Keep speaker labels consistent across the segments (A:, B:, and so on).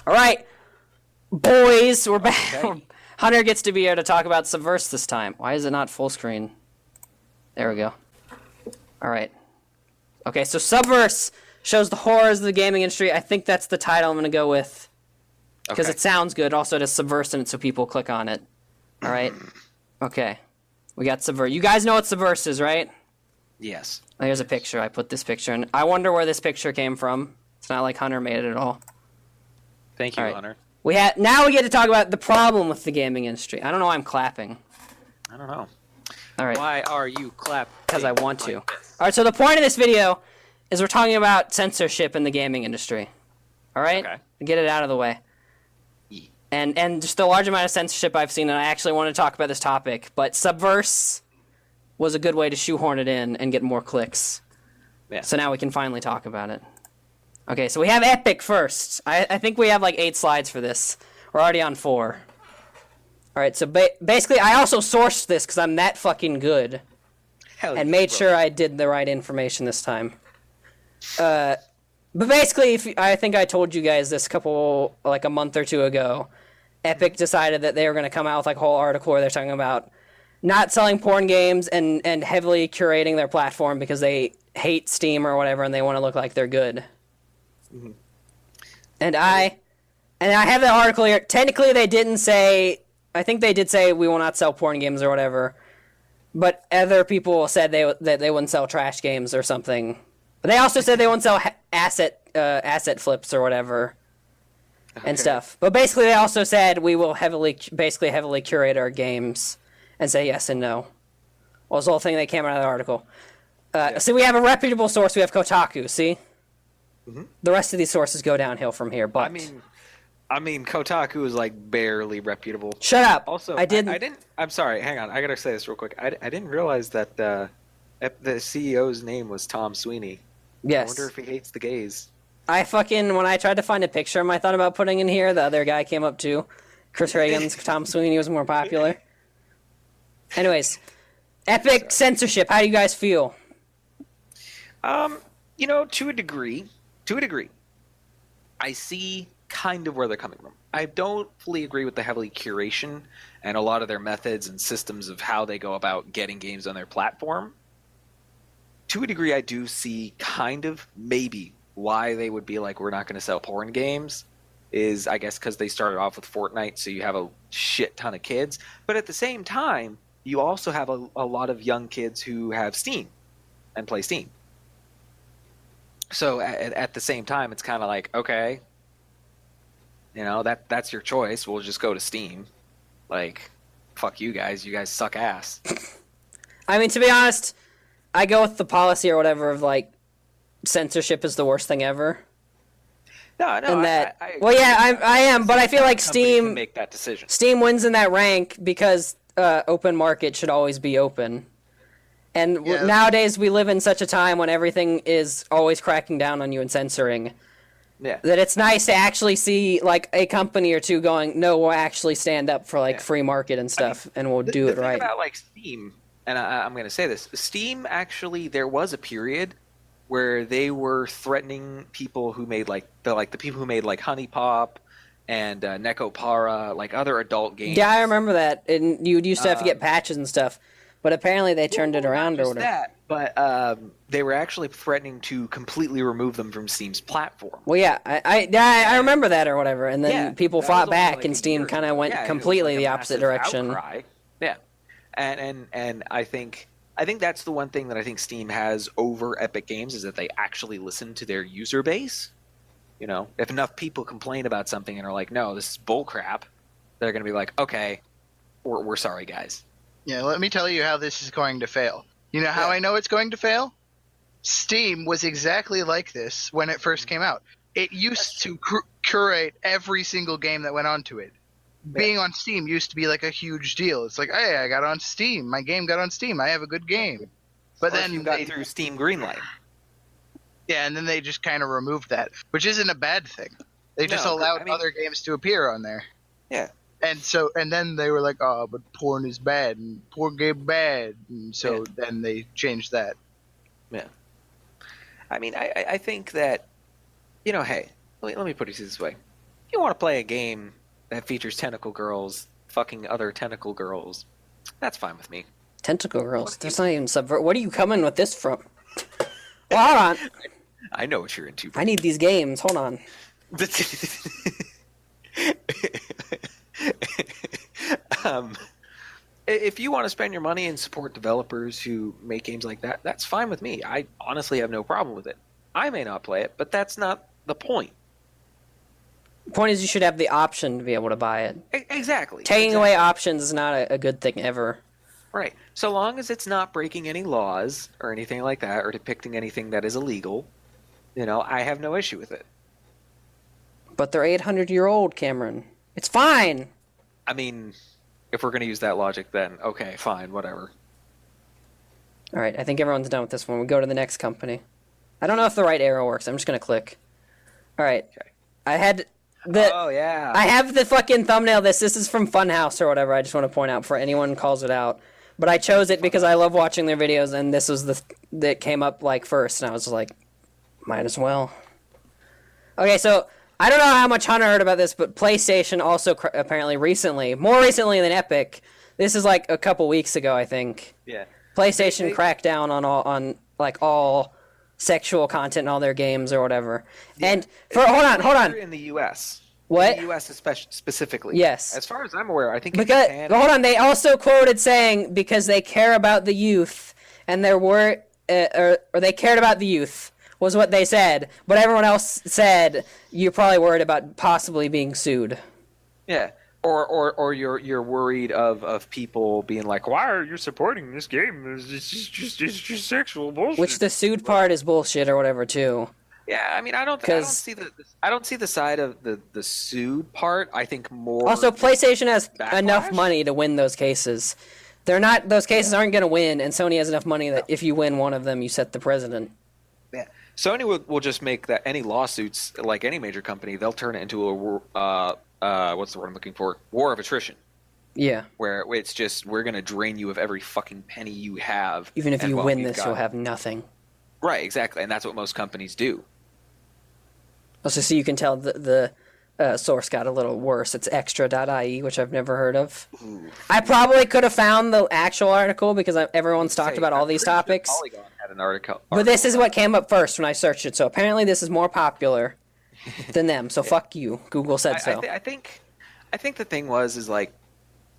A: All right, boys, we're back.
B: Okay.
A: Hunter gets to be here to talk about Subverse this time. Why is it not full screen? There we go. All right. Okay, so Subverse shows the horrors of the gaming industry. I think that's the title I'm going to go with because it sounds good. Also, it has Subverse in it, so people click on it. All right. Okay. We got Subverse. You guys know what Subverse is, right?
B: Yes.
A: Oh, here's a picture. I put this picture in. I wonder where this picture came from. It's not like Hunter made it at all.
B: Thank you,
A: All right.
B: Hunter.
A: Now we get to talk about the problem with the gaming industry. I don't know why I'm clapping.
B: I don't know.
A: All right.
B: Why are you clapping?
A: Because I want to.
B: like this?
A: All right, so the point of this video is we're talking about censorship in the gaming industry. All right?
B: Okay.
A: Get it out of the way.
B: Yeah.
A: And just the large amount of censorship I've seen, and I actually want to talk about this topic, but Subverse was a good way to shoehorn it in and get more clicks.
B: Yeah.
A: So now we can finally talk about it. Okay, so we have Epic first. I think we have like 8 slides for this. We're already on 4. All right, so basically I also sourced this because I'm that fucking good.
B: Hell
A: And
B: yeah,
A: made
B: bro.
A: sure I did the right information this time. But basically, I think I told you guys this a month or two ago. Epic decided that they were going to come out with like a whole article where they're talking about not selling porn games and heavily curating their platform because they hate Steam or whatever and they want to look like they're good.
B: Mm-hmm.
A: And I have the article here. Technically, they didn't say. I think they did say we will not sell porn games or whatever. But other people said that they wouldn't sell trash games or something. But they also said they wouldn't sell asset flips or whatever and stuff. But basically, they also said we will heavily curate our games and say yes and no. Well, was the whole thing that came out of the article. So we have a reputable source. We have Kotaku. See, the rest of these sources go downhill from here. But
B: I mean, Kotaku is like barely reputable.
A: shut up.
B: Also,
A: I didn't.
B: I'm sorry. Hang on. I gotta say this real quick. I didn't realize that the CEO's name was Tom Sweeney. I
A: Yes.
B: wonder if he hates the gays.
A: When I tried to find a picture of him I thought about putting in here, the other guy came up too. Chris Reagan's Tom Sweeney was more popular. Anyways, Epic censorship. How do you guys feel?
B: To a degree, I see kind of where they're coming from. I don't fully agree with the heavily curation and a lot of their methods and systems of how they go about getting games on their platform. To a degree, I do see kind of maybe why they would be like, we're not going to sell porn games is, I guess, because they started off with Fortnite, so you have a shit ton of kids. But at the same time, you also have a lot of young kids who have Steam and play Steam. So at the same time, it's kind of like, okay, that's your choice. We'll just go to Steam. Like, fuck you guys. You guys suck ass.
A: I mean, to be honest, I go with the policy or whatever of like censorship is the worst thing ever.
B: No,
A: And that,
B: I
A: well, yeah, I am, but I feel like
B: company can
A: Steam
B: make that decision.
A: Steam wins in that rank because open market should always be open. And nowadays we live in such a time when everything is always cracking down on you and censoring.
B: Yeah.
A: That it's nice to actually see like a company or two going, no, we'll actually stand up for like free market and stuff, and we'll do it
B: the
A: right.
B: thing about like Steam, and I'm going to say this, Steam actually, there was a period where they were threatening people who made like the people who made like Honey Pop and Nekopara, like other adult games.
A: Yeah, I remember that. And you used to have to get patches and stuff, but apparently they turned it around or whatever.
B: That, but they were actually threatening to completely remove them from Steam's platform.
A: Well, yeah, I remember that or whatever, and then people
B: that
A: fought
B: was only,
A: back,
B: like,
A: and
B: a
A: Steam
B: year
A: kind
B: ago.
A: of went
B: Yeah, and it was,
A: completely
B: like, a
A: the opposite
B: massive
A: direction.
B: outcry. Yeah, and I think that's the one thing that I think Steam has over Epic Games is that they actually listen to their user base. If enough people complain about something and are like, no, this is bullcrap, they're going to be like, okay, we're sorry, guys.
C: Yeah, let me tell you how this is going to fail. You know how I know it's going to fail? Steam was exactly like this when it first came out. It used to curate every single game that went onto it. Being on Steam used to be like a huge deal. It's like, hey, I got on Steam. My game got on Steam. I have a good game. But then
B: you got through Steam Greenlight.
C: Yeah, and then they just kind of removed that, which isn't a bad thing. They just allowed other games to appear on there.
B: Yeah.
C: And then they were like, oh, but porn is bad and porn game bad, and so then they changed that.
B: Yeah. I mean, I think that, hey, let me put it this way. you want to play a game that features tentacle girls fucking other tentacle girls, that's fine with me.
A: Tentacle girls. There's not even Subverse. What are you coming with this from? Well, hold on.
B: I know what you're into.
A: I need these games. Hold on.
B: If you want to spend your money and support developers who make games like that, that's fine with me. I honestly have no problem with it. I may not play it, but that's not the point.
A: The point is you should have the option to be able to buy it.
B: Exactly.
A: Taking away options is not a good thing ever.
B: Right. So long as it's not breaking any laws or anything like that, or depicting anything that is illegal, I have no issue with it.
A: But they're 800-year-old, Cameron. It's fine.
B: I mean, if we're going to use that logic, then okay, fine, whatever.
A: All right, I think everyone's done with this one. We go to the next company. I don't know if the right arrow works. I'm just going to click. All right.
B: Okay.
A: I have the fucking thumbnail. This is from Funhouse or whatever. I just want to point out before anyone calls it out. But I chose it because I love watching their videos, and this was that came up like first, and I was like, might as well. Okay, so I don't know how much Hunter heard about this, but PlayStation also apparently more recently than Epic. This is like a couple weeks ago, I think.
B: Yeah.
A: PlayStation cracked down on all sexual content in all their games or whatever. Yeah. And hold on.
B: In the U.S.
A: What?
B: In the U.S. specifically.
A: Yes.
B: As far as I'm aware, I think
A: because hold on, they also quoted saying because they care about the youth and there were or they cared about the youth was what they said, but everyone else said you're probably worried about possibly being sued.
B: Yeah. Or you're worried of people being like, why are you supporting this game? It's just sexual bullshit.
A: Which the sued part is bullshit or whatever too.
B: Yeah, I mean, I don't see the side of the sued part. I think more.
A: Also, PlayStation has
B: backlash?
A: enough money to win those cases. Those cases aren't going to win, and Sony has enough money that if you win one of them, you set the precedent.
B: Yeah, Sony will just make that any lawsuits like any major company, they'll turn it into a what's the word I'm looking for? War of attrition.
A: Yeah.
B: Where it's just we're going to drain you of every fucking penny you have.
A: Even if you win this, you'll have nothing.
B: Right, exactly, and that's what most companies do.
A: Also, so you can tell the source got a little worse. It's extra.ie, which I've never heard of. Ooh. I probably could have found the actual article because everyone's talked about all these topics.
B: Polygon had an article.
A: But this is what came up first when I searched it. So apparently this is more popular than them. So fuck you. Google said so.
B: I think the thing is like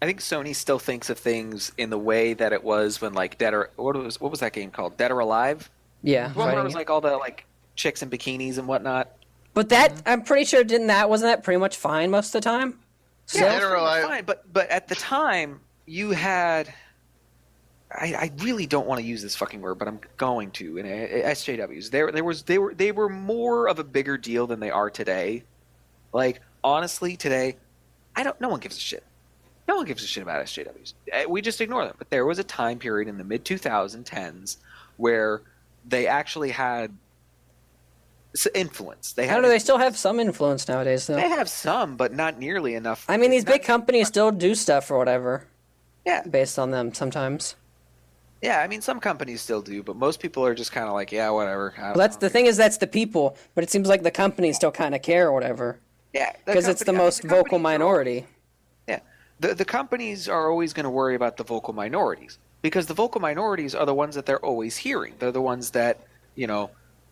B: I think Sony still thinks of things in the way that it was when like what was that game called? Dead or Alive?
A: Yeah.
B: Where it was like all the like chicks in bikinis and whatnot.
A: But that I'm pretty sure wasn't that pretty much fine most of the time?
B: So, yeah, Dead or Alive. Fine, but at the time you had I really don't want to use this fucking word, but I'm going to. In SJWs, they were more of a bigger deal than they are today. Like honestly, today, no one gives a shit. No one gives a shit about SJWs. We just ignore them. But there was a time period in the mid 2010s where they actually had influence.
A: How do they still have some influence nowadays, though?
B: They have some, but not nearly enough.
A: I mean, these big companies still do stuff or whatever.
B: Yeah.
A: Based on them sometimes.
B: Yeah, I mean, some companies still do, but most people are just kind of like, yeah, whatever.
A: Well, that's the people, but it seems like the companies still kind of care or whatever.
B: Yeah.
A: Because it's the most vocal minority.
B: Yeah. The companies are always going to worry about the vocal minorities because the vocal minorities are the ones that they're always hearing. They're the ones that,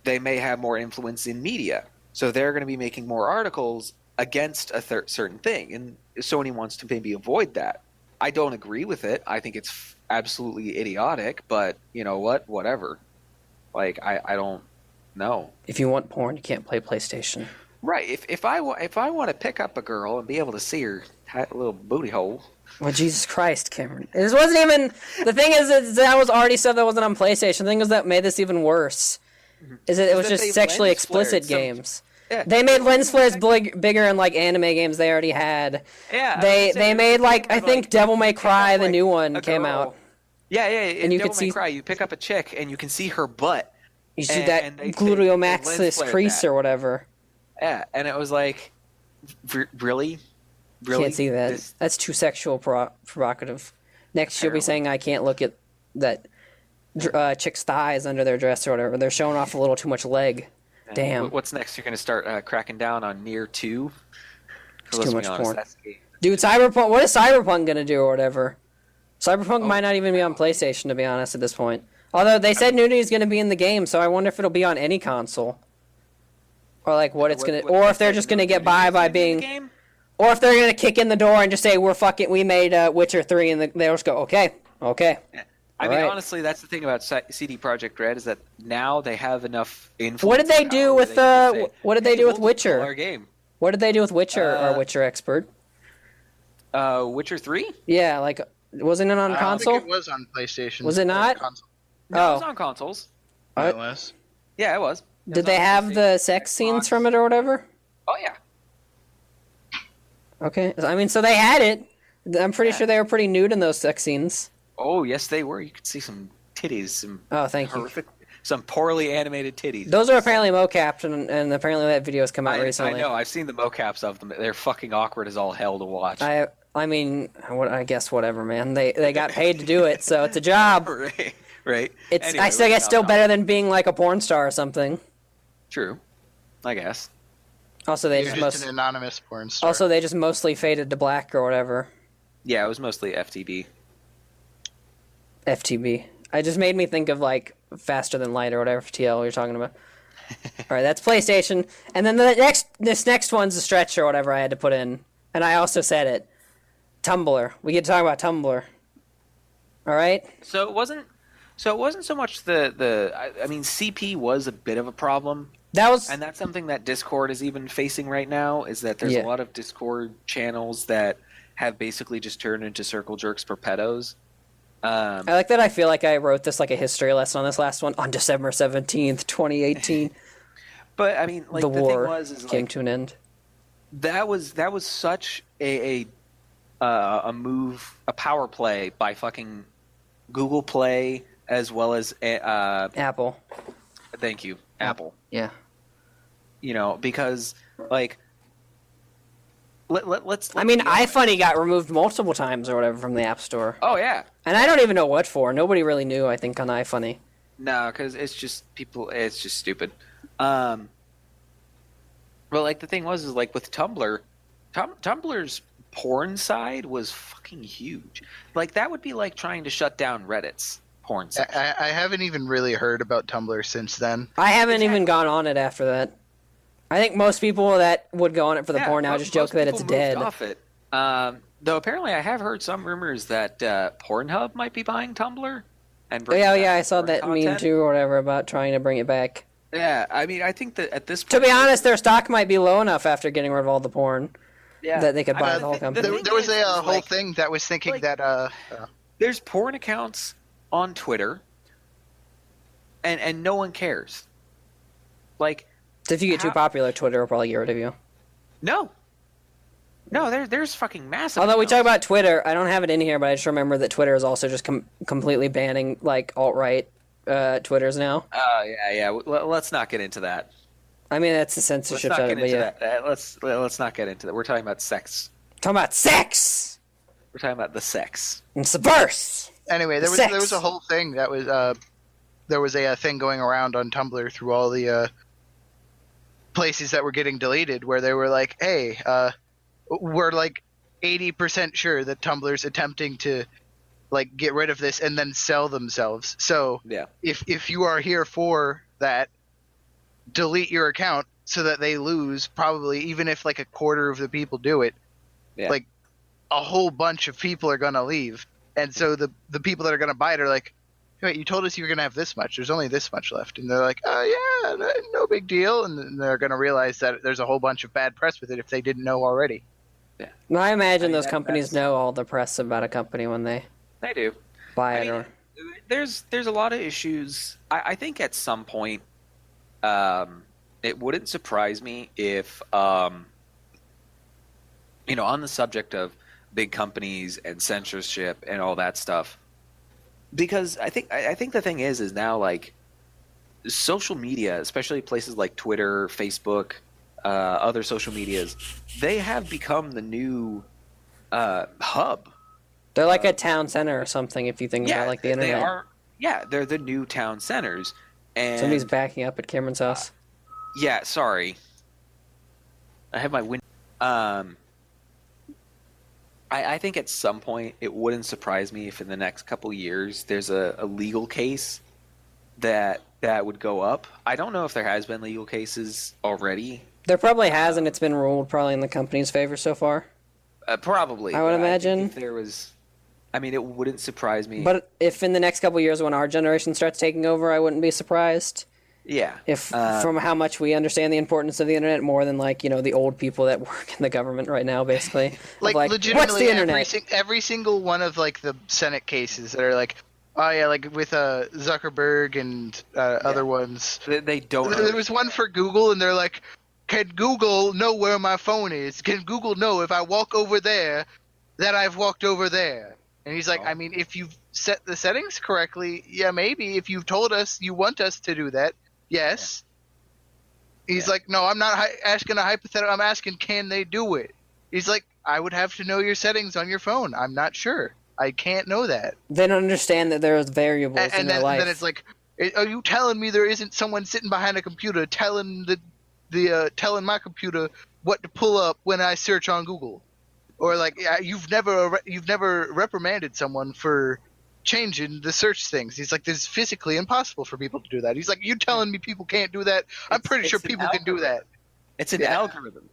B: they may have more influence in media. So they're going to be making more articles against a certain thing. And Sony wants to maybe avoid that. I don't agree with it. I think it's absolutely idiotic, but you know what? Whatever. Like, I don't know.
A: If you want porn, you can't play PlayStation.
B: Right. If I want to pick up a girl and be able to see her little booty hole.
A: Well, Jesus Christ, Cameron. This wasn't even... The thing is that was already stuff that wasn't on PlayStation. The thing was that made this even worse. Is it was just sexually explicit games. Yeah. They made lens flares bigger in like anime games they already had.
B: Yeah.
A: They made like I think Devil May Cry, the new one, came out.
B: Yeah. And you Devil May Cry, you pick up a chick and you can see her butt.
A: You see that gluteal maximus crease or whatever.
B: Yeah, and it was like, really?
A: Can't see that. That's too sexual provocative. Next, you'll be saying I can't look at that chick's thighs under their dress or whatever. They're showing off a little too much leg. Damn.
B: What's next? You're going to start cracking down on Nier 2? Let's
A: too
B: be
A: much
B: honest,
A: porn.
B: that's the game.
A: Dude, Cyberpunk. What is Cyberpunk gonna do or whatever? Cyberpunk might not even be on PlayStation, to be honest, at this point. Although they said nudity is gonna be in the game, so I wonder if it'll be on any console. Or like what it's gonna, or if they're just gonna get by being, or if they're gonna kick in the door and just say we made Witcher 3, and they'll just go okay.
B: I mean, honestly, that's the thing about CD Projekt Red is that now they have enough influence.
A: What did they do with what did they do with Witcher?
B: Our game.
A: What did they do with Witcher? Our Witcher expert.
B: Witcher 3?
A: Yeah, like wasn't it on console?
C: I think it was on PlayStation.
A: Was it not?
C: Console.
B: No, it was on consoles.
C: It was.
B: Yeah, it was.
A: Did they have the sex scenes from it or whatever?
B: Oh yeah.
A: Okay, I mean, so they had it. I'm pretty sure they were pretty nude in those sex scenes.
B: Oh yes, they were. You could see some titties, some
A: thank you.
B: Some poorly animated titties.
A: Those are apparently mocapped, and apparently that video has come out recently.
B: I know. I've seen the mocaps of them. They're fucking awkward as all hell to watch.
A: I mean, I guess whatever, man. They got paid to do it, so it's a job.
B: Right.
A: It's
B: anyway,
A: I still guess still better than being like a porn star or something.
B: True, I guess.
A: Also,
C: You're just an anonymous porn star.
A: Also, they just mostly faded to black or whatever.
B: Yeah, it was mostly FTB.
A: FTB. It just made me think of like Faster Than Light or whatever TL you're talking about. All right, that's PlayStation, and then this next one's a stretch or whatever I had to put in, and I also said it. Tumblr. We get to talk about Tumblr. All right.
B: So it wasn't so much I mean, CP was a bit of a problem. And that's something that Discord is even facing right now, is that there's a lot of Discord channels that have basically just turned into circle jerks for pedos.
A: I like that I feel like I wrote this like a history lesson on this last one on December 17th, 2018.
B: But I mean, like
A: the war
B: came
A: to an end.
B: That was such a move, a power play by fucking Google Play as well as
A: Apple.
B: Thank you, Apple.
A: Yeah.
B: You know, because like let's
A: I mean, iFunny got removed multiple times or whatever from the App Store.
B: Oh yeah.
A: And I don't even know what for. Nobody really knew, I think, on iFunny.
B: No, because it's just it's just stupid. But like the thing was like with Tumblr, Tumblr's porn side was fucking huge. Like that would be like trying to shut down Reddit's porn section.
C: I haven't even really heard about Tumblr since then.
A: I haven't even gone on it after that. I think most people that would go on it for the porn now just joke that it's dead.
B: Off it. Though apparently I have heard some rumors that Pornhub might be buying Tumblr. And
A: I saw that meme too or whatever about trying to bring it back.
B: Yeah, I mean, I think that at this point...
A: To be honest, their stock might be low enough after getting rid of all the porn that they could buy the whole company.
C: There was a whole thing that was thinking that...
B: There's porn accounts on Twitter, and no one cares. Like...
A: So if you get too popular, Twitter will probably get rid of you.
B: No, there's fucking massive.
A: Although we talk about Twitter, I don't have it in here, but I just remember that Twitter is also just completely banning like alt-right Twitters now.
B: Oh yeah. Let's not get into that.
A: I mean, that's the censorship side of it.
B: That. Let's not get into that. We're talking about sex.
A: Talking about sex.
B: We're talking about the sex.
A: And Subverse.
C: Anyway, there was a whole thing that was there was a thing going around on Tumblr through all the places that were getting deleted, where they were like, "Hey, we're like 80% sure that Tumblr's attempting to like get rid of this and then sell themselves. So if you are here for that, delete your account so that they lose. Probably even if like a quarter of the people do it, like a whole bunch of people are gonna leave, and so the people that are gonna buy it are like, wait, you told us you were gonna have this much. There's only this much left, and they're like, oh yeah, no big deal, and then they're gonna realize that there's a whole bunch of bad press with it if they didn't know already.
B: Yeah.
A: Well, I imagine those companies know all the press about a company when they
B: do
A: buy it. Or
B: there's a lot of issues. I think at some point, it wouldn't surprise me if on the subject of big companies and censorship and all that stuff, because I think the thing is now, like, social media, especially places like Twitter, Facebook, other social medias, they have become the new hub.
A: They're like a town center or something, if you think about like the internet.
B: They are. Yeah, they're the new town centers. And
A: somebody's backing up at Cameron's house.
B: Yeah, sorry. I have my window. I think at some point it wouldn't surprise me if in the next couple years there's a legal case that would go up. I don't know if there has been legal cases already.
A: There probably has, and it's been ruled probably in the company's favor so far.
B: Probably.
A: I would imagine.
B: If there was, I mean, it wouldn't surprise me.
A: But if in the next couple years when our generation starts taking over, I wouldn't be surprised.
B: Yeah.
A: If from how much we understand the importance of the internet more than the old people that work in the government right now, basically.
C: Legitimately,
A: what's the internet?
C: Every single one of the Senate cases that are oh yeah, with Zuckerberg and other ones.
B: They don't.
C: There was one for Google, and they're like, can Google know where my phone is? Can Google know if I walk over there that I've walked over there? And he's like, I mean, if you've set the settings correctly, yeah, maybe. If you've told us you want us to do that, yes. Yeah. He's like, no, I'm not asking a hypothetical. I'm asking, can they do it? He's like, I would have to know your settings on your phone. I'm not sure. I can't know that.
A: They don't understand that there's variables in their life.
C: And then it's like, are you telling me there isn't someone sitting behind a computer telling telling my computer what to pull up when I search on Google? Or you've never reprimanded someone for changing the search things. He's like, this is physically impossible for people to do that. He's like, you telling me people can't do that? I'm pretty sure people can do that.
B: It's an algorithm.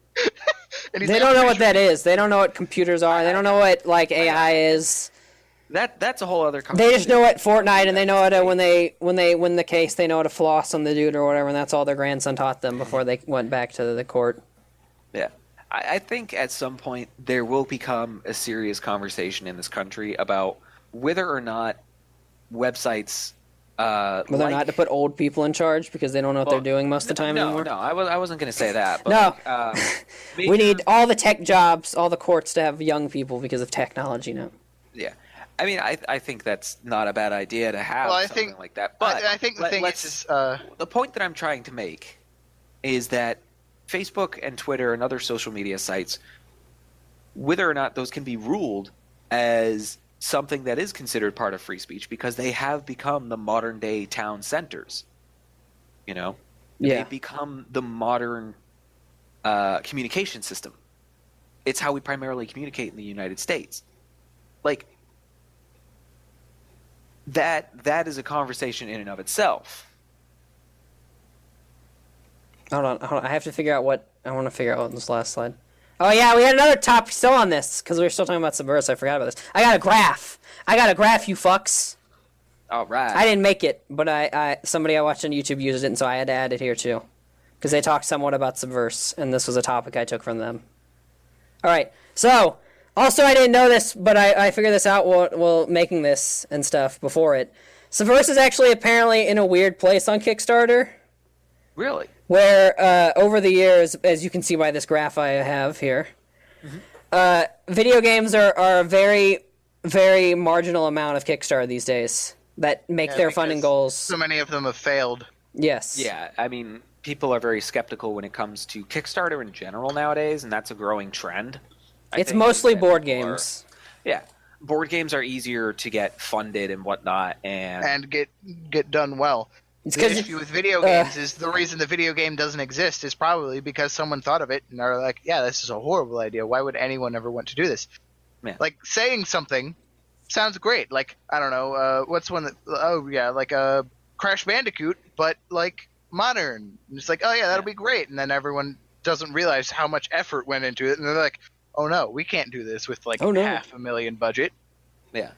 A: They don't know what that is. They don't know what computers are. They don't know what AI is.
B: That's a whole other conversation.
A: They just know what Fortnite, and they know how to when they win the case, they know how to floss on the dude or whatever, and that's all their grandson taught them before they went back to the court.
B: Yeah. I think at some point there will become a serious conversation in this country about whether or not websites
A: whether or not to put old people in charge because they don't know what they're doing most of the time anymore.
B: No, I wasn't going to say that. But
A: no. We need all the tech jobs, all the courts to have young people because of technology now.
B: Yeah. I mean, I think that's not a bad idea to have something like that. But
C: I think the thing is
B: the point that I'm trying to make is that Facebook and Twitter and other social media sites, whether or not those can be ruled as something that is considered part of free speech because they have become the modern day town centers. They've become the modern communication system. It's how we primarily communicate in the United States. That is a conversation in and of itself.
A: Hold on. I have to figure out what I want to figure out on this last slide. Oh yeah, we had another topic still on this because we were still talking about Subverse. I forgot about this. I got a graph, you fucks.
B: All right.
A: I didn't make it, but somebody I watched on YouTube used it, and so I had to add it here too, because they talked somewhat about Subverse, and this was a topic I took from them. All right. So also I didn't know this, but I figured this out while making this and stuff before it. Subverse is actually apparently in a weird place on Kickstarter.
B: Really?
A: Where over the years, as you can see by this graph I have here, video games are a very, very marginal amount of Kickstarter these days that make their funding goals.
C: So many of them have failed.
A: Yes.
B: Yeah, I mean, people are very skeptical when it comes to Kickstarter in general nowadays, and that's a growing trend.
A: It's mostly board games.
B: Yeah. Board games are easier to get funded and whatnot, and
C: get done well. The issue with video games is the reason the video game doesn't exist is probably because someone thought of it and are like, yeah, this is a horrible idea. Why would anyone ever want to do this?
B: Yeah.
C: Saying something sounds great. I don't know, what's one that, Crash Bandicoot, but modern. And it's oh yeah, that'll be great. And then everyone doesn't realize how much effort went into it. And they're like, oh no, we can't do this with $500,000 budget.
B: Yeah.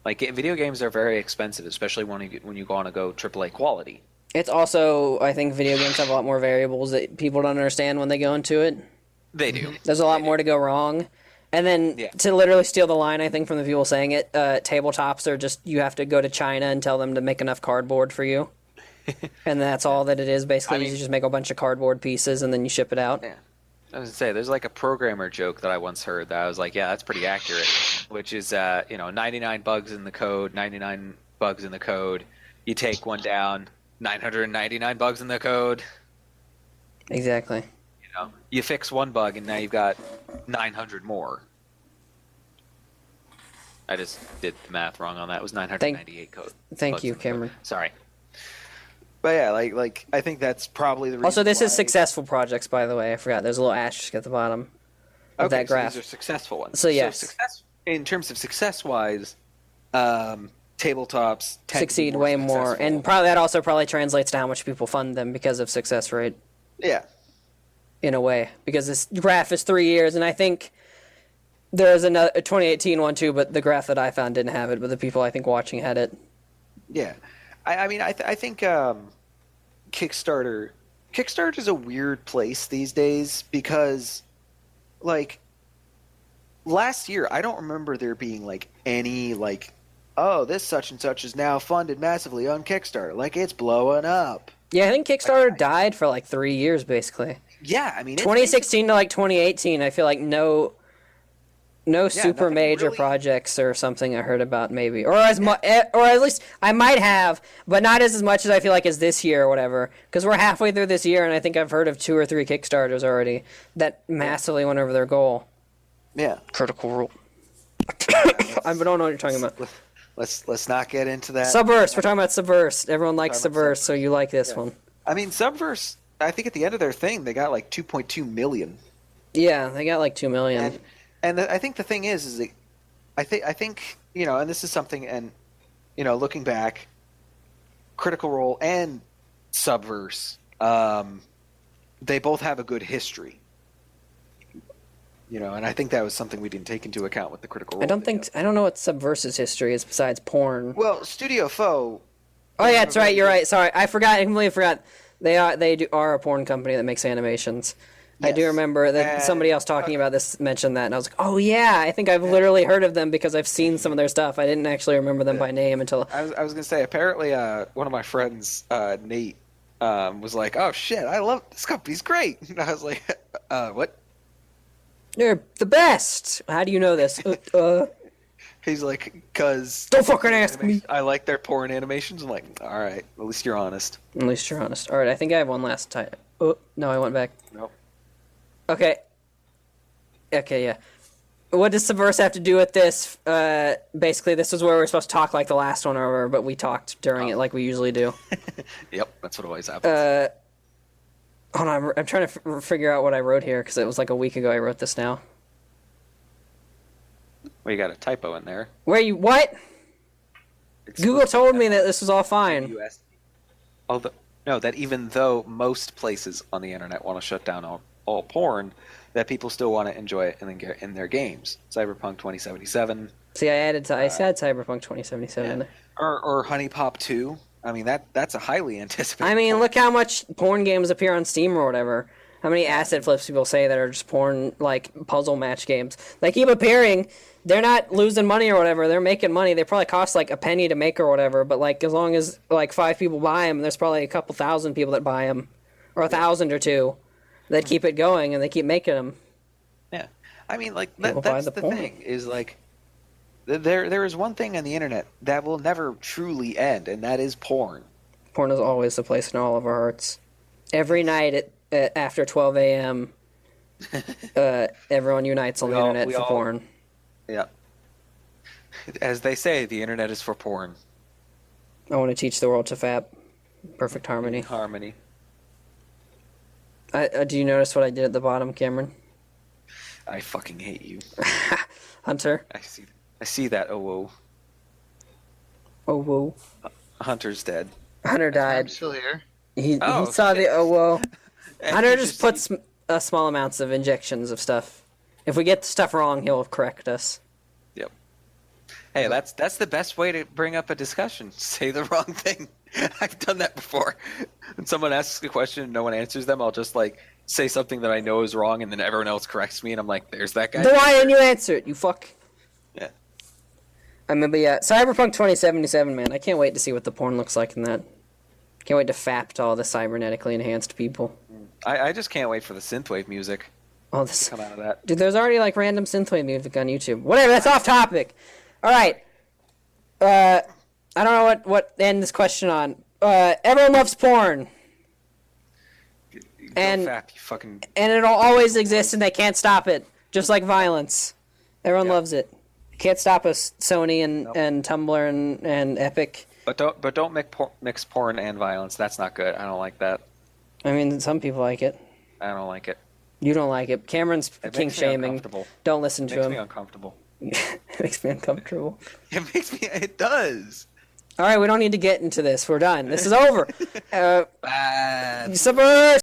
B: Video games are very expensive, especially when you want to go AAA quality.
A: It's also, I think video games have a lot more variables that people don't understand when they go into it.
B: They do.
A: There's a lot more to go wrong. And then, to literally steal the line, I think, from the people saying it, tabletops are just, you have to go to China and tell them to make enough cardboard for you. And that's all that it is, basically. You just make a bunch of cardboard pieces and then you ship it out.
B: Yeah. I was going to say, there's a programmer joke that I once heard that I was like, yeah, that's pretty accurate, which is, 99 bugs in the code, 99 bugs in the code. You take one down, 999 bugs in the code.
A: Exactly.
B: You fix one bug and now you've got 900 more. I just did the math wrong on that. It was 998 code.
A: Thank you, Cameron.
B: Sorry. But yeah, I think that's probably the reason.
A: Also, this is successful projects, by the way. I forgot. There's a little asterisk at the bottom. of that graph.
B: So these are successful ones.
A: So yes.
B: In terms of success-wise, tabletops tend
A: succeed
B: to be
A: way more,
B: successful.
A: and probably that also probably translates to how much people fund them because of success rate.
B: Yeah.
A: In a way, because this graph is 3 years, and I think there's a 2018 one too, but the graph that I found didn't have it, but the people I think watching had it.
B: Yeah. I think Kickstarter is a weird place these days because, like, last year I don't remember there being like any like, oh, this such and such is now funded massively on Kickstarter, like it's blowing up.
A: Yeah, I think Kickstarter died for like 3 years basically.
B: Yeah, I mean,
A: 2016 to like 2018, I feel like no super major
B: really
A: projects or something I heard about maybe, or at least I might have, but not as much as I feel like as this year or whatever. Because we're halfway through this year, and I think I've heard of 2 or 3 Kickstarters already that massively went over their goal.
B: Yeah.
A: Critical Role. I don't know what you're talking about.
B: Let's not get into that.
A: Subverse. We're talking about Subverse. Everyone likes Subverse, so you like this one.
B: I mean, Subverse. I think at the end of their thing, they got like 2.2 million.
A: Yeah, they got like 2 million.
B: And I think the thing is that I think and this is something, and looking back, Critical Role and Subverse, they both have a good history. And I think that was something we didn't take into account with the Critical Role.
A: I don't know what Subverse's history is besides porn.
B: Well, Studio Foe.
A: Oh yeah, that's right. You're right. Sorry, I completely forgot. They are a porn company that makes animations. Yes. I do remember that somebody else talking about this mentioned that, and I was like, oh yeah, I think I've literally heard of them because I've seen some of their stuff. I didn't actually remember them by name until...
B: I was going to say, apparently one of my friends, Nate, was like, oh shit, I love this company's great. And I was like, what?
A: They're the best. How do you know this?
B: He's like, because...
A: Don't fucking ask me.
B: I like their porn animations. I'm like, all right, at least you're honest.
A: At least you're honest. All right, I think I have one last time. Oh, no, I went back.
B: Nope.
A: Okay, yeah. What does Subverse have to do with this? Basically, this is where we're supposed to talk like the last one over, but we talked during it like we usually do.
B: Yep, that's what always happens.
A: Hold on, I'm trying to figure out what I wrote here, because it was like a week ago I wrote this now.
B: Well, you got a typo in there.
A: What? Google told me that this was all fine.
B: That even though most places on the internet want to shut down all porn, that people still want to enjoy it in their games. Cyberpunk 2077.
A: See, I said Cyberpunk 2077.
B: Yeah. Or Honey Pop 2. I mean, that's a highly anticipated.
A: I mean, look how much porn games appear on Steam or whatever. How many asset flips people say that are just porn, like, puzzle match games. They keep appearing. They're not losing money or whatever. They're making money. They probably cost, like, a penny to make or whatever. But, like, as long as, like, 5 people buy them, there's probably a couple thousand people that buy them. Or 1,000 or 2 that keep it going, and they keep making them.
B: Yeah. I mean, like, that's the thing, is, like, there is one thing on the internet that will never truly end, and that is porn.
A: Porn is always the place in all of our hearts. Every night after 12 a.m., everyone unites on the internet for porn.
B: Yeah. As they say, the internet is for porn.
A: I want to teach the world to fap. Perfect harmony. Do you notice what I did at the bottom, Cameron?
B: I fucking hate you.
A: Hunter?
B: I see that, oh whoa.
A: Oh whoa.
B: Hunter's dead.
A: Hunter died.
C: I'm still here.
A: He saw the oh whoa. Hunter just puts small amounts of injections of stuff. If we get the stuff wrong, he'll correct us.
B: Yep. Hey, that's the best way to bring up a discussion. Say the wrong thing. I've done that before. When someone asks a question and no one answers them, I'll just like say something that I know is wrong, and then everyone else corrects me, and I'm like, "There's that guy."
A: Then why didn't you answer it? You fuck.
B: Yeah.
A: I mean, but yeah, Cyberpunk 2077, man. I can't wait to see what the porn looks like in that. Can't wait to fap to all the cybernetically enhanced people.
B: I just can't wait for the synthwave music to come out of that.
A: Dude, there's already like random synthwave music on YouTube. Whatever, that's off topic. All right. I don't know what to end this question on. Everyone loves porn. And
B: fap, you fucking...
A: And it'll always exist, and they can't stop it. Just like violence. Everyone loves it. Can't stop us, Sony and Tumblr and Epic.
B: But don't mix porn and violence. That's not good. I don't like that.
A: I mean, some people like it.
B: I don't like it.
A: You don't like it. Cameron's
B: It
A: king
B: makes me
A: shaming.
B: uncomfortable.
A: Don't listen
B: It
A: to
B: makes
A: him.
B: me uncomfortable.
A: It makes me uncomfortable.
B: It does.
A: All right, we don't need to get into this. We're done. This is over.
B: Bad.
A: Subverse!